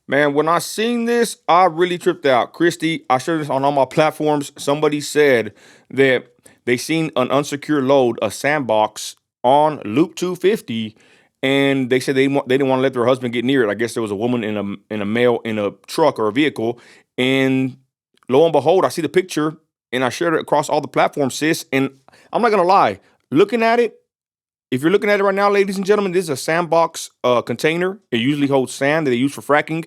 Man, when I seen this, I really tripped out. Christy, I shared this on all my platforms. Somebody said that they seen an unsecured load, a sandbox on Loop 250, and they said they didn't want to let their husband get near it. I guess there was a woman in a male in a truck or a vehicle, and lo and behold, I see the picture and I shared it across all the platforms, sis. And I'm not gonna lie, looking at it, if you're looking at it right now, ladies and gentlemen, this is a sandbox container. It usually holds sand that they use for fracking,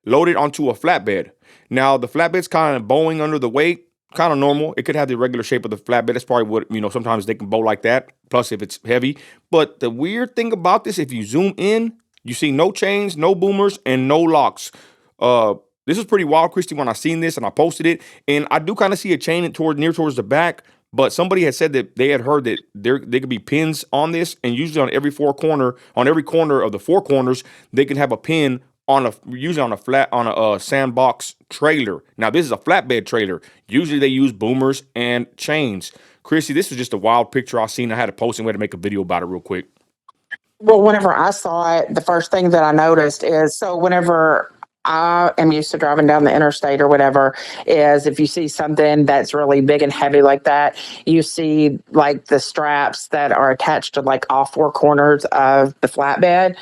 loaded onto a flatbed. Now, the flatbed's kind of bowing under the weight, kind of normal. It could have the regular shape of the flatbed. That's probably what, sometimes they can bow like that, plus if it's heavy. But the weird thing about this, if you zoom in, you see no chains, no boomers, and no locks. This is pretty wild, Christy, when I seen this and I posted it. And I do kind of see a chain near towards the back. But somebody had said that they had heard that they could be pins on this, and usually on every corner of the four corners, they can have a pin usually on a sandbox trailer. Now this is a flatbed trailer. Usually they use boomers and chains. Chrissy, this was just a wild picture I seen. I had to post and we had to make a video about it real quick. Well, whenever I saw it, the first thing that I noticed is so whenever I am used to driving down the interstate or whatever, is if you see something that's really big and heavy like that, you see like the straps that are attached to like all four corners of the flatbed.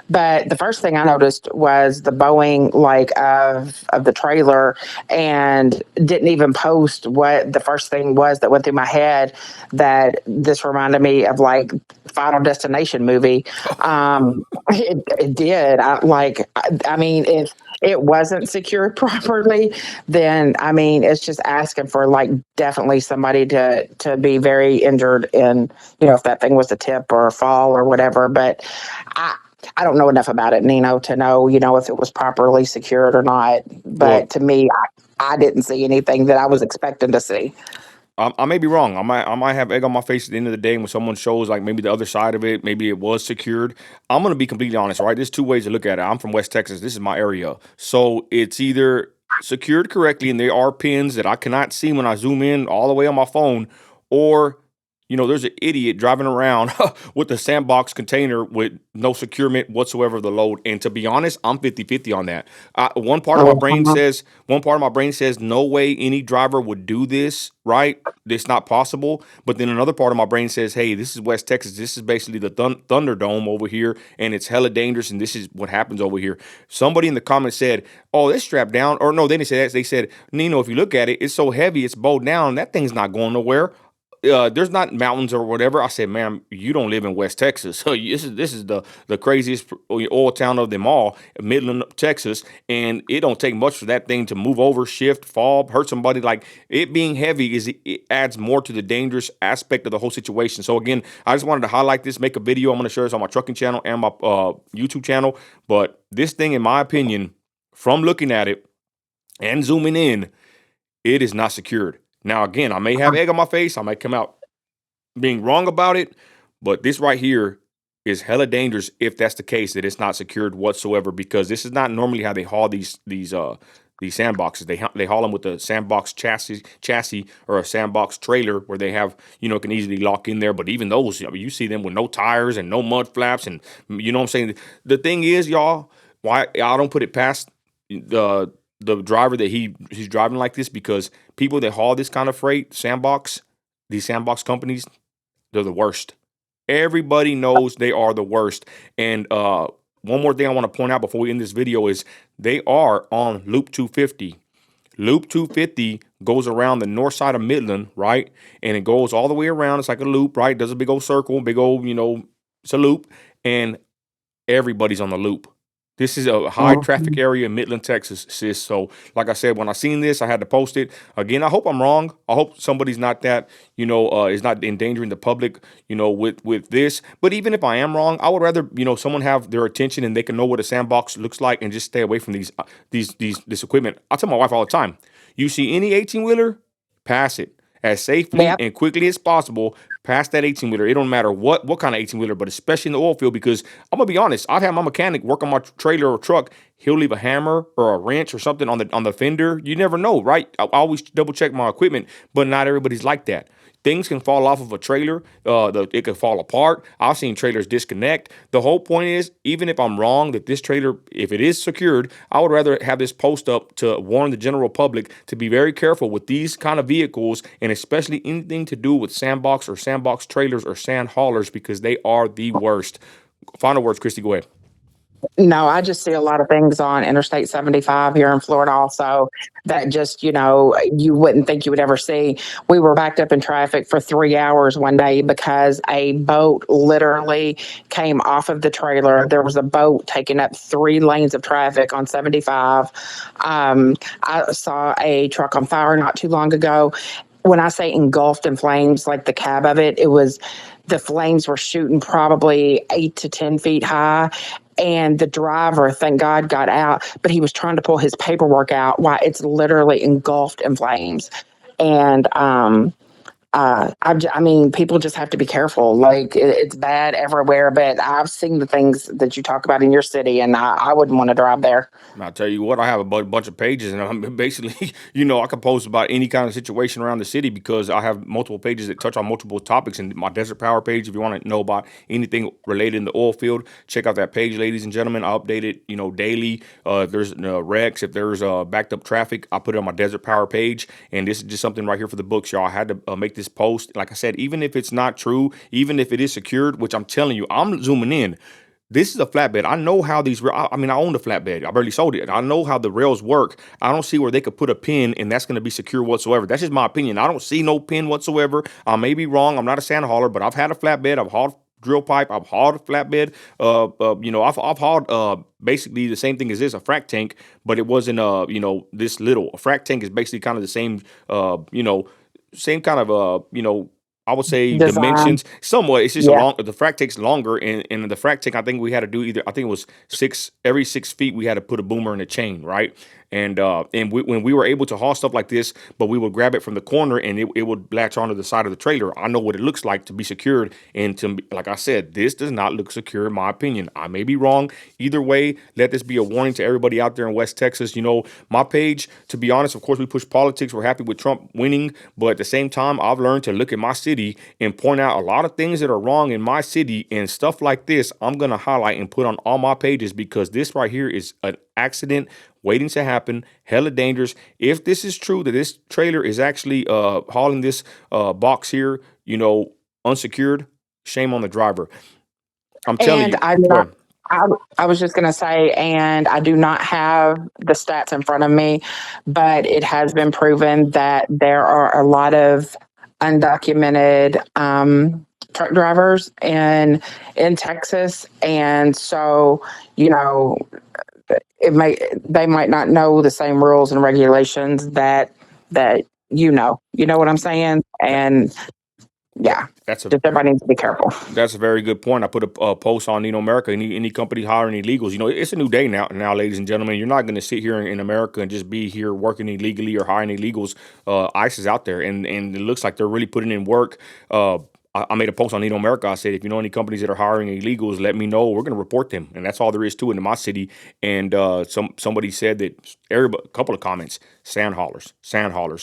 But the first thing I noticed was the bowing like of the trailer, and didn't even post what the first thing was that went through my head, that this reminded me of like Final Destination movie. It did. I mean, if it wasn't secured properly, then I mean, it's just asking for like definitely somebody to be very injured in, if that thing was a tip or a fall or whatever. But I I don't know enough about it, Nino, to know, if it was properly secured or not. But Well, to me, I didn't see anything that I was expecting to see. I may be wrong. I might have egg on my face at the end of the day when someone shows like maybe the other side of it, maybe it was secured. I'm gonna be completely honest, right? There's two ways to look at it. I'm from West Texas. This is my area, so it's either secured correctly and there are pins that I cannot see when I zoom in all the way on my phone, or there's an idiot driving around with a sandbox container with no securement whatsoever of the load. And to be honest, I'm 50-50 on that. One part of my brain says, no way any driver would do this, right? It's not possible. But then another part of my brain says, hey, this is West Texas. This is basically the Thunderdome over here, and it's hella dangerous, and this is what happens over here. Somebody in the comments said, oh, it's strapped down. Or no, they didn't say that. They said, Nino, if you look at it, it's so heavy, it's bowed down. That thing's not going nowhere. There's not mountains or whatever. I said, man, you don't live in West Texas. So this is the craziest oil town of them all, Midland, Texas, and it don't take much for that thing to move over, shift, fall, hurt somebody. Like, it being heavy it adds more to the dangerous aspect of the whole situation. So again, I just wanted to highlight this, make a video. I'm going to share this on my trucking channel and my YouTube channel. But this thing, in my opinion, from looking at it and zooming in, it is not secured. Now, again, I may have egg on my face. I might come out being wrong about it, but this right here is hella dangerous if that's the case, that it's not secured whatsoever, because this is not normally how they haul these sandboxes. They haul them with a sandbox chassis or a sandbox trailer where they have, can easily lock in there. But even those, you see them with no tires and no mud flaps, and you know what I'm saying? The thing is, y'all, why I don't put it past the driver that he's driving like this, because people that haul this kind of freight, these sandbox companies, they're the worst. Everybody knows they are the worst. And one more thing I want to point out before we end this video is they are on Loop 250. Loop 250 goes around the north side of Midland, right? And it goes all the way around. It's like a loop, right? Does a big old circle, big old, it's a loop. And everybody's on the loop. This is a high traffic area in Midland, Texas, sis. So, like I said, when I seen this, I had to post it. Again, I hope I'm wrong. I hope somebody's not that, is not endangering the public, with this. But even if I am wrong, I would rather, someone have their attention and they can know what a sandbox looks like and just stay away from this equipment. I tell my wife all the time, you see any 18-wheeler, pass it as safely Yeah. and quickly as possible. Past that 18-wheeler. It don't matter what kind of 18-wheeler, but especially in the oil field, because I'm gonna be honest, I've had my mechanic work on my trailer or truck. He'll leave a hammer or a wrench or something on the fender. You never know, right? I always double check my equipment, but not everybody's like that. things can fall off of a trailer. It could fall apart. I've seen trailers disconnect. The whole point is, even if I'm wrong that this trailer, if it is secured, I would rather have this post up to warn the general public to be very careful with these kind of vehicles, and especially anything to do with sandbox or sandbox trailers or sand haulers, because they are the worst. Final words, Christy. Go ahead. No, I just see a lot of things on Interstate 75 here in Florida also that just, you wouldn't think you would ever see. We were backed up in traffic for 3 hours one day because a boat literally came off of the trailer. There was a boat taking up 3 lanes of traffic on 75. I saw a truck on fire not too long ago. When I say engulfed in flames, like the cab of it, the flames were shooting probably 8 to 10 feet high. And the driver, thank God, got out, but he was trying to pull his paperwork out while it's literally engulfed in flames. And I mean, people just have to be careful. Like it's bad everywhere, but I've seen the things that you talk about in your city, and I wouldn't want to drive there. I'll tell you what, I have a bunch of pages, and I'm basically, I can post about any kind of situation around the city because I have multiple pages that touch on multiple topics. And my Desert Power page, if you want to know about anything related in the oil field, check out that page, ladies and gentlemen. I update it, daily. If there's wrecks, if there's backed up traffic, I put it on my Desert Power page. And this is just something right here for the books, y'all. I had to make this post. Like I said, even if it's not true, even if it is secured, which I'm telling you, I'm zooming in. This is a flatbed. I know how these. I mean, I own the flatbed. I barely sold it. I know how the rails work. I don't see where they could put a pin and that's going to be secure whatsoever. That's just my opinion. I don't see no pin whatsoever. I may be wrong. I'm not a sand hauler, but I've had a flatbed. I've hauled drill pipe. I've hauled a flatbed. I've hauled basically the same thing as this, a frac tank, but it wasn't this little. A frac tank is basically kind of the same same kind of I would say Design. dimensions somewhat. It's just a Yeah. long. The frac takes longer, and the frac tank. I think we had to do either. I think it was every 6 feet. We had to put a boomer in a chain, right? When we were able to haul stuff like this, but we would grab it from the corner and it would latch onto the side of the trailer. I know what it looks like to be secured, and like I said, this does not look secure in my opinion. I may be wrong. Either way, let this be a warning to everybody out there in West Texas. My page. To be honest, of course, we push politics. We're happy with Trump winning, but at the same time, I've learned to look at my city and point out a lot of things that are wrong in my city, and stuff like this I'm gonna highlight and put on all my pages because this right here is an accident waiting to happen, hella dangerous. If this is true that this trailer is actually hauling this box here, unsecured, shame on the driver. I'm telling And you. I do Go not. ahead. I was just going to say, and I do not have the stats in front of me, but it has been proven that there are a lot of undocumented truck drivers in Texas, and so you know they might not know the same rules and regulations that you know what I'm saying, and yeah, That's a just everybody needs to be careful. That's a very good point. I put a post on America. Any company hiring illegals. It's a new day now, ladies and gentlemen. You're not going to sit here in America and just be here working illegally or hiring illegals. ICE is out there, and it looks like they're really putting in work. I made a post on America. I said, if you know any companies that are hiring illegals, let me know. We're going to report them, and that's all there is to it in my city. And somebody said that a couple of comments: sand haulers,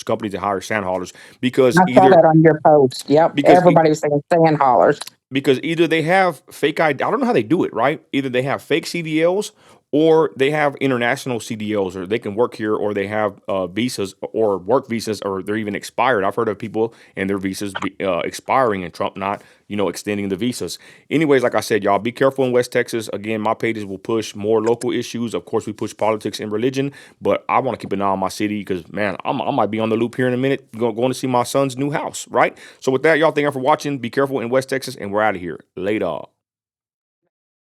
companies that hire sand haulers because I saw either that on your post. Yep. because Everybody was saying sand haulers. because either they have fake ID. I don't know how they do it, right? Either they have fake CDLs or they have international CDLs, or they can work here, or they have visas or work visas, or they're even expired. I've heard of people and their visas expiring and Trump not, extending the visas. Anyways, like I said, y'all be careful in West Texas. Again, my pages will push more local issues. Of course, we push politics and religion, but I want to keep an eye on my city because, man, I might be on the loop here in a minute going to see my son's new house, right? So with that, y'all, thank you for watching. Be careful in West Texas, and we're out of here. Later.